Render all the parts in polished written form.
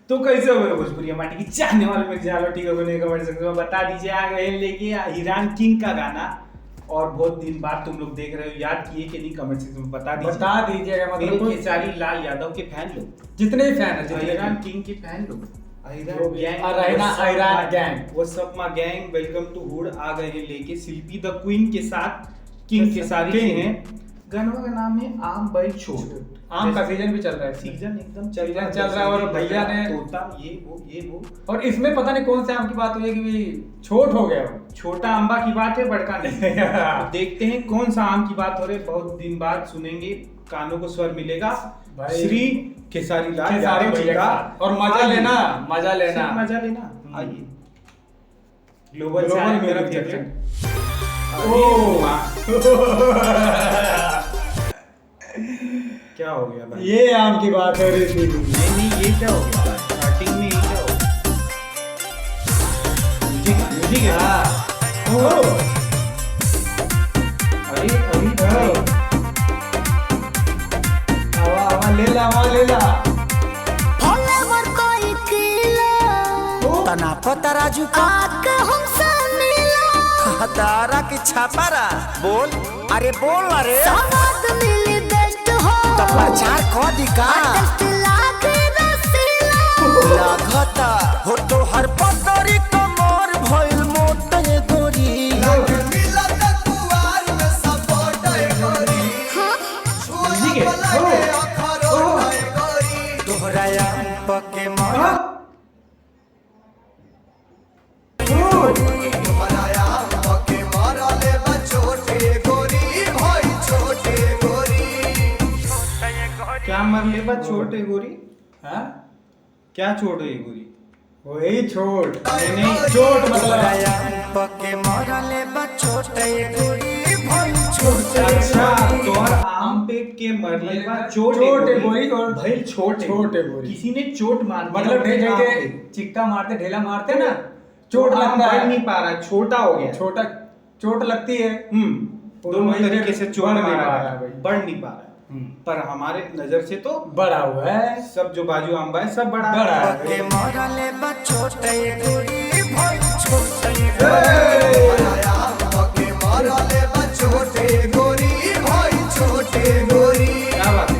तो कैसे हो भोजपुरी माटी की चाहने वाले मेरे चैनल ठीक है कमेंट सेक्शन में बता दीजिए। आ गए लेके ईरान किंग का गाना और बहुत दिन बाद तुम लोग देख रहे हो, याद किए कि नहीं कमेंट सेक्शन में बता दीजिएगा। मतलब मतलब खेसारी लाल यादव के फैन लोग, जितने भी फैन है, ईरान किंग के फैन लोग, ईरान गैंग, वो सब मा गैंग वेलकम टू हुड आ गए हैं लेके शिल्पी द क्वीन के साथ किंग खेसारी हैं। गानों का नाम है आम भाई छोट। आम का सीजन भी चल रहा है, सीजन एकदम चल रहा है और भैया ने तोता ये वो और इसमें पता नहीं कौन से आम की बात हुई है कि छोट हो गया वो। छोटा आंबा की बात है, बड़का नहीं। देखते हैं कौन सा आम की बात हो रही है, बहुत दिन बाद सुनेंगे, कानों को स्वर मिलेगा श्री खेसारी लाल यादव जी का। और मजा लेना आइए ग्लोबल क्या हो गया भाई? ये आम की बात हो रही थी। नहीं ये क्या हो गया स्टार्टिंग में? ये क्या हो गया? म्यूजिक है। अरे आवा ले ला फॉलोवर कोई किला तना पतराजू का आके हमसे मिला तारा की छापारा बोल, अरे बोल अरे समाज मिली बेस्ट हो तो प्रचार को दिखा टेस्ट लागे रसीला लागता हो तो हर पतरी कमर भइल मोटे गोरी म्यूजिक है। तोहरा पके मर क्या मर ले बा छोटे गोरी? हाँ क्या छोड़ है गोरी? वही छोट नहीं चोट मतलब पके मरले बचोटे गोरी भइल छोटे अच्छा तोहर आम पे के मरले बा छोटे गोरी और भइल छोटे गोरी। किसी ने चोट मार दिया मतलब अपने आम पे। चिक्का मारते ढेला मारते ना, चोट चोट लगता बढ़ है, नहीं पा रहा, छोटा हो गया। छोटा चोट लगती है। दोनों तरीके से चोट बढ़ नहीं मारा पा है, रहा भाई। बढ़ नहीं पा रहा है। पर हमारे नजर से तो बड़ा हुआ है, सब जो बाजू आंबा है सब बड़ा बड़ा है। पके मरले बचोटे गोरी भइल छोटे पके मरले बचोटे गोरी भइल छोटे गोरी। क्या बात है?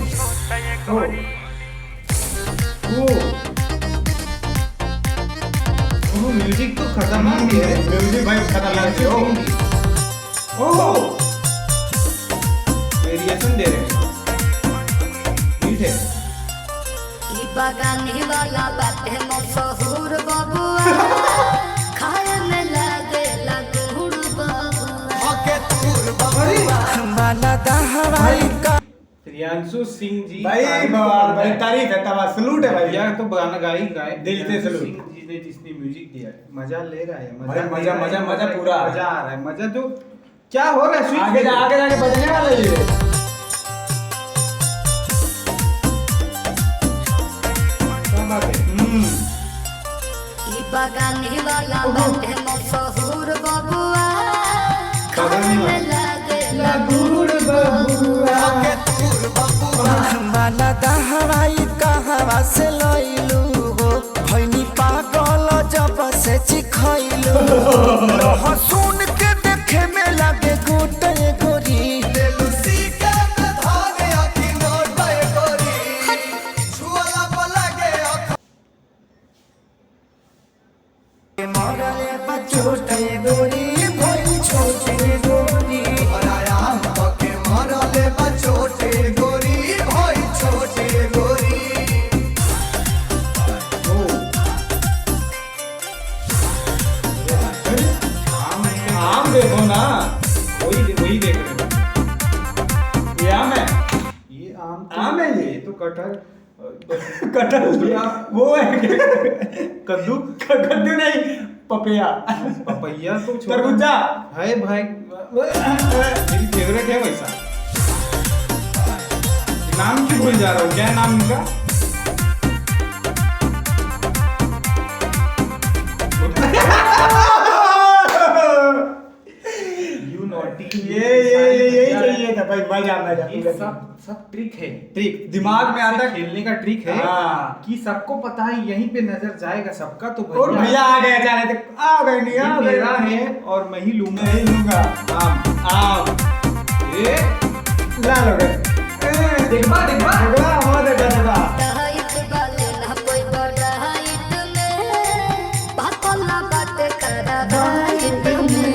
ओ म्यूजिक तो खतरनाक है। म्यूजिक भाई खतरनाक है। वेरिएशन दे रहे हैं ठीक है। ई बगानी वाला बाटे मशहूर बबुआ खाए में लागे लगुड़ बबुआ हके तूर बबुआ माला दहवाई का प्रियांशु सिंह जी भाई तारीफ है, तबा सलूट है भाई। यह तो गाना गाए दिल से प्रियांशु सलूट। सिंह जी ने जिसने म्यूजिक दिया है, मजा ले रहा है, भाई, ले मजा- रहा है, मजा- मजा पूरा। मजा आ रहा है। मजा तो क्या हो रहा है? स्विच आगे जाके बजने वाला ये क्या बात है? ई बगानी वाला बाटे मशहूर बबुआ खाए बगानी वाला। में लागे लगुड़ बबुआ। हके तूर बबुआ माला दहवाई कहवा से लइलू हो भइनी पागल जब से चिखइलू लहसुन के देखे में लागे गोटे गोरी लुसी के धारे आखी नोटे गोरी छुआला पलागे मरले बचोटे गोरी भइल छोटे गोरी हराया पके मरले बचोटे गोरी भइल छोटे गोरी। आम देखो ना, वही देख रहे हैं। ये आम है, ये आम आम है ये। तो कटहल कटहल वो है कद्दू कद्दू नहीं, पपिया पपैया तो छोटा तरबूजा है भाई, मेरी फेवरेट है वैसा। नाम क्यों भूल जा रहा हूँ? क्या नाम इनका? You naughty. यही चाहिए था भाई। मजा मजा ये सब ट्रिक है, ट्रिक दिमाग में आता है, खेलने का ट्रिक है हाँ। कि सबको पता है यहीं पे नजर जाएगा सबका, तो और भैया आ गए अचानक, आ गए नहीं आ गए, मेरा है और मैं ही लूंगा। नहीं लूंगा आम ये ला लो गए देखबा हमारा देखबा हाइट वाले ना कोई बड़ा हाइट में बातला बात करा हाइट में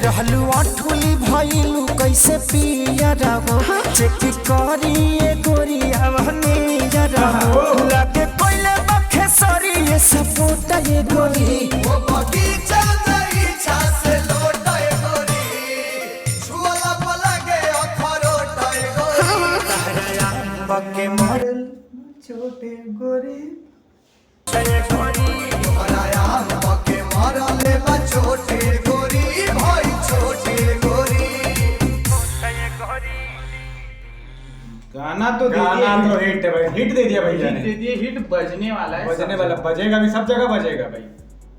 रहलू अठुली भइलू कैसे पिया रहो चेक करिए गोरिया बनी रहो लगे कोइले मखे सरी ये सपोर्ट ये गोरी वो बगीचा नहीं छासे लोट ये गोरी छुवाला पलगे अखरोट ये गोरी तहरा बके मरल छोटे गोरी ये गोरी तहरा बके मरल बा छोटे गोरी भाई छोटे गोरी ये गोरी गाना तो दे गाना दिया, तो हिट है भाई, हिट दे दिया भैया हिट ने, दे दिए, हिट बजने वाला है, बजने वाला बजेगा भी, सब जगह बजेगा भाई।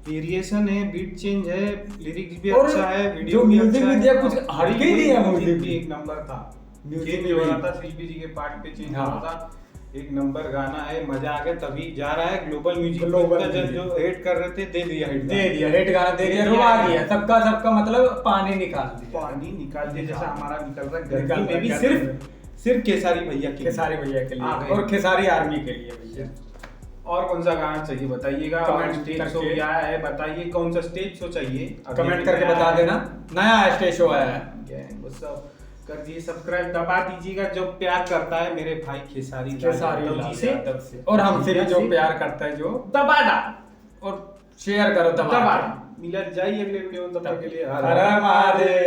वेरिएशन है, बीट चेंज है, लिरिक्स भी और अच्छा है, जो वीडियो भी म्यूजिक अच्छा भी है। दिया, कुछ हटके ही दिया म्यूजिक म्यूजिक भी भी। एक नंबर था, म्यूजिक चेंज भी हो रहा वही। था, शिल्पी जी के पार्ट पे चेंज हो हाँ। रहा था, एक नंबर गाना है, मजा आ गया, तभी जा रहा है ग्लोबल म्यूजिक। ग्लोबल जो म्यूजिक। हेट कर रहे थे दे दिया हिट, दे दिया हिट गाना दे दिया, रुआ दिया सबका मतलब पानी निकाल दिया, पानी निकाल दिया जैसा हमारा निकल रहा है निकल गर्मी में भी, रहा है, सिर्फ खेसारी भैया के लिए। खेसारी भैया के आ लिए गए। और खेसारी आर्मी के लिए भैया। और कौन सा गाना चाहिए बताइएगा, कमेंट स्टेज करके। शो क्या है बताइए, कौन सा स्टेज शो चाहिए अभी कमेंट अभी करके नया बता है। देना, नया स्टेज शो आया है। गैंग, वो सब कर दिए, सब्सक्राइब दबा दीजिएगा, जो प्यार करता है मेरे भाई खेसारी खेसारी यादव लाल जी से, यादव से और हमसे भी जो प्यार करता है जो, दबा दा और शेयर करो दबा दबा दा। मिलत जाइए अगले वीडियो में, तब तक के लिए हर हर महादेव।